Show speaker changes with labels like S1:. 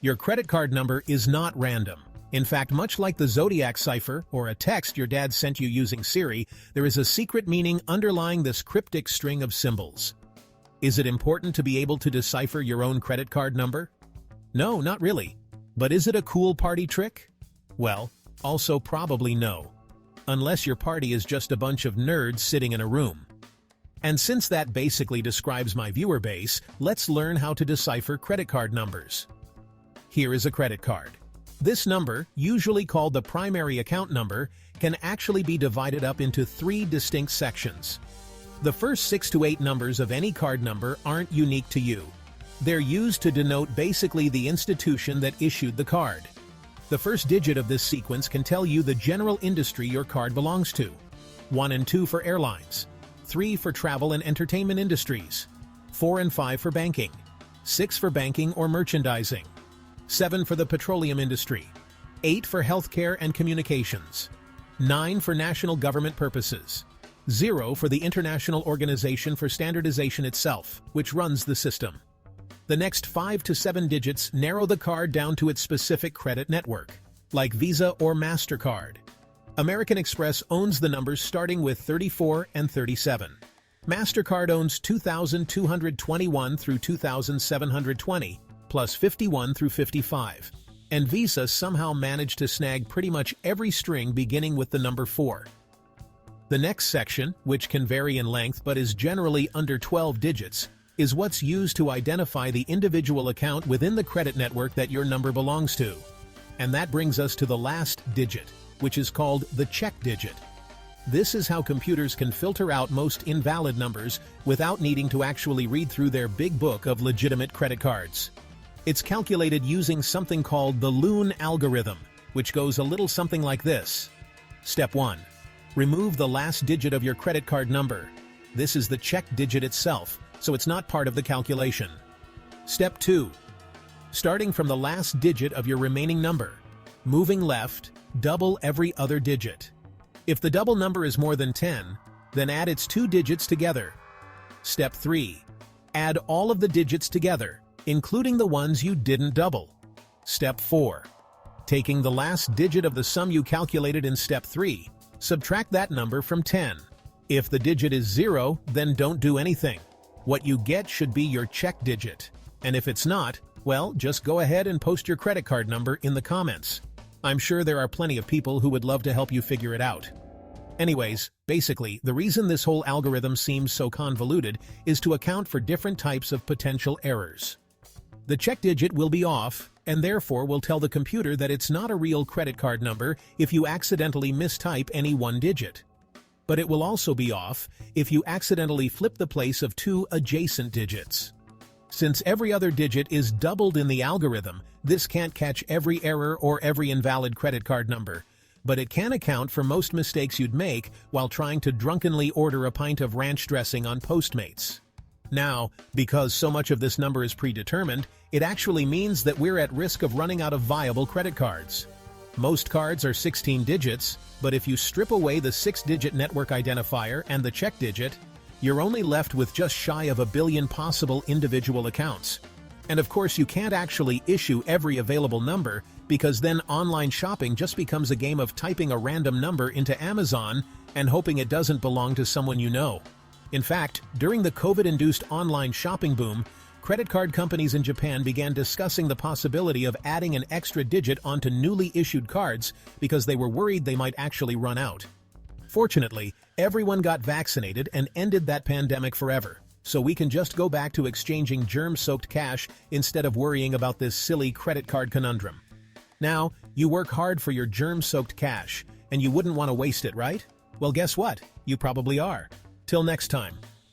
S1: Your credit card number is not random. In fact, much like the zodiac cipher or a text your dad sent you using Siri, there is a secret meaning underlying this cryptic string of symbols. Is it important to be able to decipher your own credit card number? No, not really. But is it a cool party trick? Well, also probably no. Unless your party is just a bunch of nerds sitting in a room. And since that basically describes my viewer base, let's learn how to decipher credit card numbers. Here is a credit card. This number, usually called the primary account number, can actually be divided up into 3 distinct sections. The first 6 to 8 numbers of any card number aren't unique to you. They're used to denote basically the institution that issued the card. The first digit of this sequence can tell you the general industry your card belongs to. 1 and 2 for airlines, 3 for travel and entertainment industries, 4 and 5 for banking, 6 for banking or merchandising, 7 for the petroleum industry, 8 for healthcare and communications, 9 for national government purposes, 0 for the International Organization for Standardization itself, which runs the system. The next 5 to 7 digits narrow the card down to its specific credit network, like Visa or MasterCard. American Express owns the numbers starting with 34 and 37. MasterCard owns 2,221 through 2,720, plus 51 through 55. And Visa somehow managed to snag pretty much every string beginning with the number 4. The next section, which can vary in length but is generally under 12 digits, is what's used to identify the individual account within the credit network that your number belongs to. And that brings us to the last digit, which is called the check digit. This is how computers can filter out most invalid numbers without needing to actually read through their big book of legitimate credit cards. It's calculated using something called the Loon algorithm, which goes a little something like this. Step 1. Remove the last digit of your credit card number. This is the check digit itself, so it's not part of the calculation. Step 2. Starting from the last digit of your remaining number, moving left, double every other digit. If the double number is more than 10, then add its 2 digits together. Step 3. Add all of the digits together, including the ones you didn't double. Step 4. Taking the last digit of the sum you calculated in Step 3, subtract that number from 10. If the digit is 0, then don't do anything. What you get should be your check digit. And if it's not, well, just go ahead and post your credit card number in the comments. I'm sure there are plenty of people who would love to help you figure it out. Anyways, basically, the reason this whole algorithm seems so convoluted is to account for different types of potential errors. The check digit will be off, and therefore will tell the computer that it's not a real credit card number if you accidentally mistype any one digit. But it will also be off if you accidentally flip the place of 2 adjacent digits. Since every other digit is doubled in the algorithm, this can't catch every error or every invalid credit card number, but it can account for most mistakes you'd make while trying to drunkenly order a pint of ranch dressing on Postmates. Now, because so much of this number is predetermined, it actually means that we're at risk of running out of viable credit cards. Most cards are 16 digits, but if you strip away the 6-digit network identifier and the check digit, you're only left with just shy of 1 billion possible individual accounts. And of course, you can't actually issue every available number, because then online shopping just becomes a game of typing a random number into Amazon and hoping it doesn't belong to someone you know. In fact, during the COVID-induced online shopping boom, credit card companies in Japan began discussing the possibility of adding an extra digit onto newly issued cards because they were worried they might actually run out. Fortunately, everyone got vaccinated and ended that pandemic forever, so we can just go back to exchanging germ-soaked cash instead of worrying about this silly credit card conundrum. Now, you work hard for your germ-soaked cash, and you wouldn't want to waste it, right? Well, guess what? You probably are. Till next time.